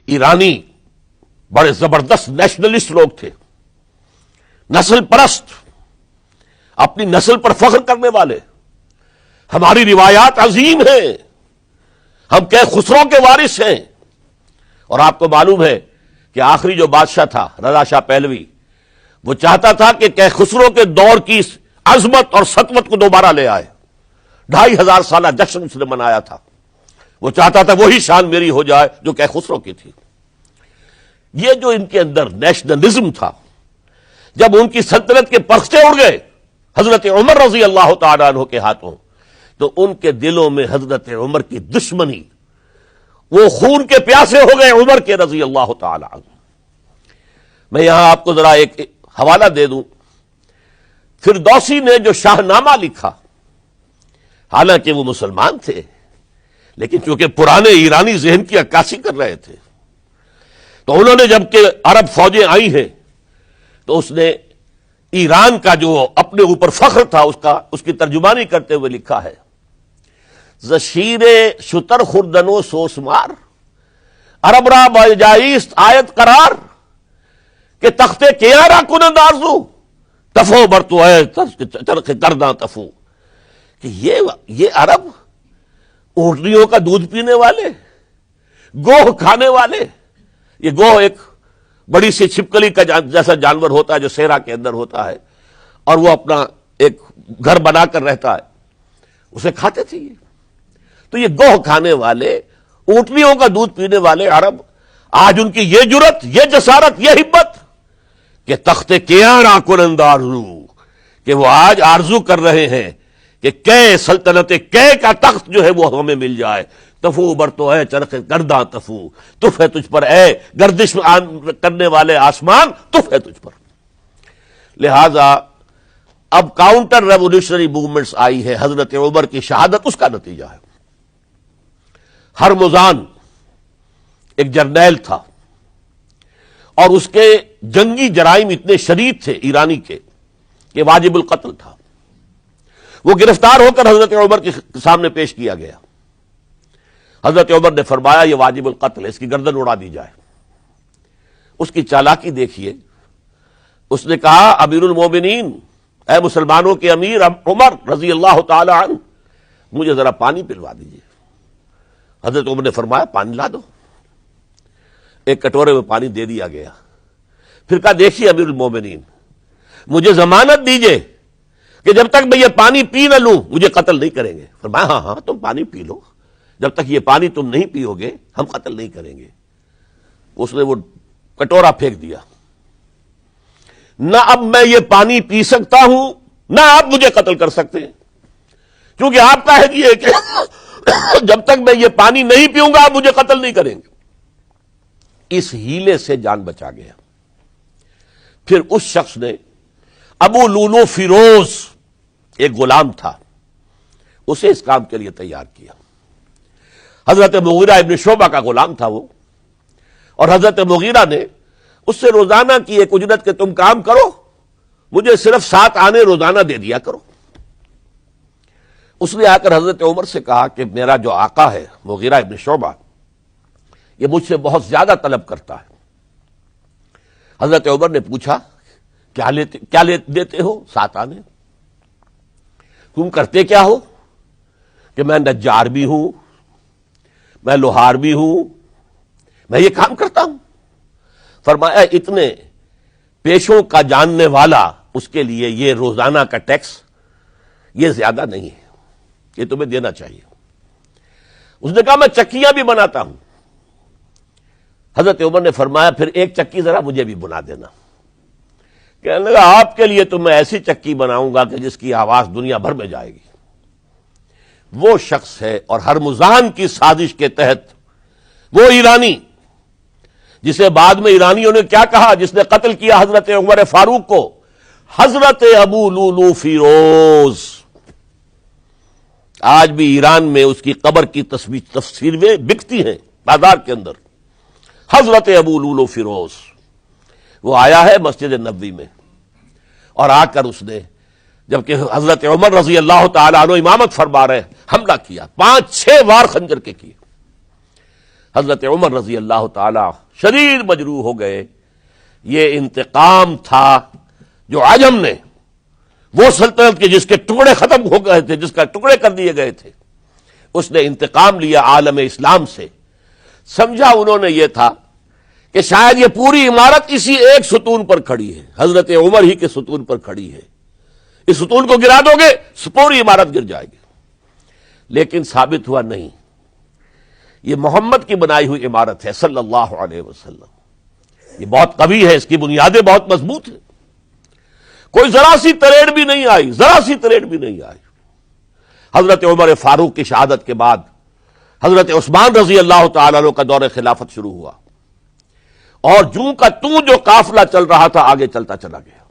ایرانی بڑے زبردست نیشنلسٹ لوگ تھے، نسل پرست، اپنی نسل پر فخر کرنے والے. ہماری روایات عظیم ہیں، ہم خسرو کے وارث ہیں. اور آپ کو معلوم ہے کہ آخری جو بادشاہ تھا رضا شاہ پہلوی، وہ چاہتا تھا کہ خسرو کے دور کی عظمت اور سطوت کو دوبارہ لے آئے. 2500 سالہ جشن اس نے منایا تھا. وہ چاہتا تھا وہی شان میری ہو جائے جو خسرو کی تھی. یہ جو ان کے اندر نیشنلزم تھا، جب ان کی سلطنت کے پرخچے اڑ گئے حضرت عمر رضی اللہ تعالیٰ عنہ کے ہاتھوں، تو ان کے دلوں میں حضرت عمر کی دشمنی، وہ خون کے پیاسے ہو گئے عمر کے رضی اللہ تعالیٰ عنہ. میں یہاں آپ کو ذرا ایک حوالہ دے دوں. فردوسی نے جو شاہ نامہ لکھا، حالانکہ وہ مسلمان تھے لیکن چونکہ پرانے ایرانی ذہن کی عکاسی کر رہے تھے، تو انہوں نے جب کہ عرب فوجیں آئی ہیں تو اس نے ایران کا جو اپنے اوپر فخر تھا اس کی ترجمانی کرتے ہوئے لکھا ہے: زشیر شتر خوردن و سوسمار عرب را بجائیست آیت قرار کہ تختے کیا را کنند آرزو تفو برتو ہے چرخ کرداں تفو. کہ یہ عرب اونٹنیوں کا دودھ پینے والے، گوہ کھانے والے. یہ گوہ ایک بڑی سی چھپکلی کا جیسا جانور ہوتا ہے جو صحرا کے اندر ہوتا ہے، اور وہ اپنا ایک گھر بنا کر رہتا ہے، اسے کھاتے تھے یہ. تو یہ گوہ کھانے والے، اونٹنیوں کا دودھ پینے والے عرب، آج ان کی یہ جرت، یہ جسارت، یہ ہمت کہ تخت کیاں کنند آرزو، کہ وہ آج آرزو کر رہے ہیں کہ سلطنت کا تخت جو ہے وہ ہمیں مل جائے. تفو برتو ہے چرخ گرداں تفو، تف ہے تجھ پر اے گردش کرنے والے آسمان، تف ہے تجھ پر. لہذا اب کاؤنٹر ریولیوشنری موومنٹس آئی ہے. حضرت عمر کی شہادت اس کا نتیجہ ہے. ہرمزان ایک جرنیل تھا اور اس کے جنگی جرائم اتنے شدید تھے ایرانی کے کہ واجب القتل تھا. وہ گرفتار ہو کر حضرت عمر کے سامنے پیش کیا گیا. حضرت عمر نے فرمایا یہ واجب القتل ہے، اس کی گردن اڑا دی جائے. اس کی چالاکی دیکھیے. اس نے کہا امیر المومنین، اے مسلمانوں کے امیر عمر رضی اللہ تعالی عنہ، مجھے ذرا پانی پلوا دیجیے. حضرت عمر نے فرمایا پانی لا دو. ایک کٹورے میں پانی دے دیا گیا. پھر کہا دیکھیے امیر المومنین، مجھے ضمانت دیجیے کہ جب تک میں یہ پانی پی نہ لوں مجھے قتل نہیں کریں گے. فرمایا ہاں ہاں تم پانی پی لو، جب تک یہ پانی تم نہیں پیو گے ہم قتل نہیں کریں گے. اس نے وہ کٹورا پھینک دیا. نہ اب میں یہ پانی پی سکتا ہوں نہ آپ مجھے قتل کر سکتے ہیں، کیونکہ آپ کا ہے کہ جب تک میں یہ پانی نہیں پیوں گا آپ مجھے قتل نہیں کریں گے. اس ہیلے سے جان بچا گیا. پھر اس شخص نے ابو لولو فیروز، ایک غلام تھا، اسے اس کام کے لیے تیار کیا. حضرت مغیرہ ابن شعبہ کا غلام تھا وہ، اور حضرت مغیرہ نے اس سے روزانہ کی ایک اجرت کہ تم کام کرو، مجھے صرف 7 آنے روزانہ دے دیا کرو. اس نے آ کر حضرت عمر سے کہا کہ میرا جو آقا ہے مغیرہ ابن شعبہ، یہ مجھ سے بہت زیادہ طلب کرتا ہے. حضرت عمر نے پوچھا کیا دیتے ہو؟ 7 آنے. تم کرتے کیا ہو؟ کہ میں نجار بھی ہوں، میں لوہار بھی ہوں، میں یہ کام کرتا ہوں. فرمایا اتنے پیشوں کا جاننے والا اس کے لیے یہ روزانہ کا ٹیکس یہ زیادہ نہیں ہے، یہ تمہیں دینا چاہیے. اس نے کہا میں چکیاں بھی بناتا ہوں. حضرت عمر نے فرمایا پھر ایک چکی ذرا مجھے بھی بنا دینا. کہنے لگا آپ کے لیے تو میں ایسی چکی بناؤں گا کہ جس کی آواز دنیا بھر میں جائے گی. وہ شخص ہے اور ہرمزان کی سازش کے تحت وہ ایرانی جسے بعد میں ایرانیوں نے کیا کہا، جس نے قتل کیا حضرت عمر فاروق کو، حضرت ابو لولو فیروز. آج بھی ایران میں اس کی قبر کی تصویریں بکتی ہیں بازار کے اندر. حضرت ابو لولو فیروز وہ آیا ہے مسجد نبوی میں، اور آ کر اس نے جبکہ حضرت عمر رضی اللہ تعالی عنہ امامت فرما رہے حملہ کیا، 5-6 وار خنجر کے کیے. حضرت عمر رضی اللہ تعالی شدید مجروح ہو گئے. یہ انتقام تھا جو عجم نے، وہ سلطنت کے جس کے ٹکڑے ختم ہو گئے تھے، جس کا ٹکڑے کر دیے گئے تھے، اس نے انتقام لیا عالم اسلام سے. سمجھا انہوں نے یہ تھا کہ شاید یہ پوری عمارت اسی ایک ستون پر کھڑی ہے، حضرت عمر ہی کے ستون پر کھڑی ہے، اس ستون کو گرا دو گے پوری عمارت گر جائے گی. لیکن ثابت ہوا نہیں، یہ محمد کی بنائی ہوئی عمارت ہے صلی اللہ علیہ وسلم. یہ بہت قوی ہے، اس کی بنیادیں بہت مضبوط ہیں، کوئی ذرا سی تریڑ بھی نہیں آئی، ذرا سی تریڑ بھی نہیں آئی. حضرت عمر فاروق کی شہادت کے بعد حضرت عثمان رضی اللہ تعالیٰ عنہ کا دور خلافت شروع ہوا، اور جوں کا توں جو قافلہ چل رہا تھا آگے چلتا چلا گیا.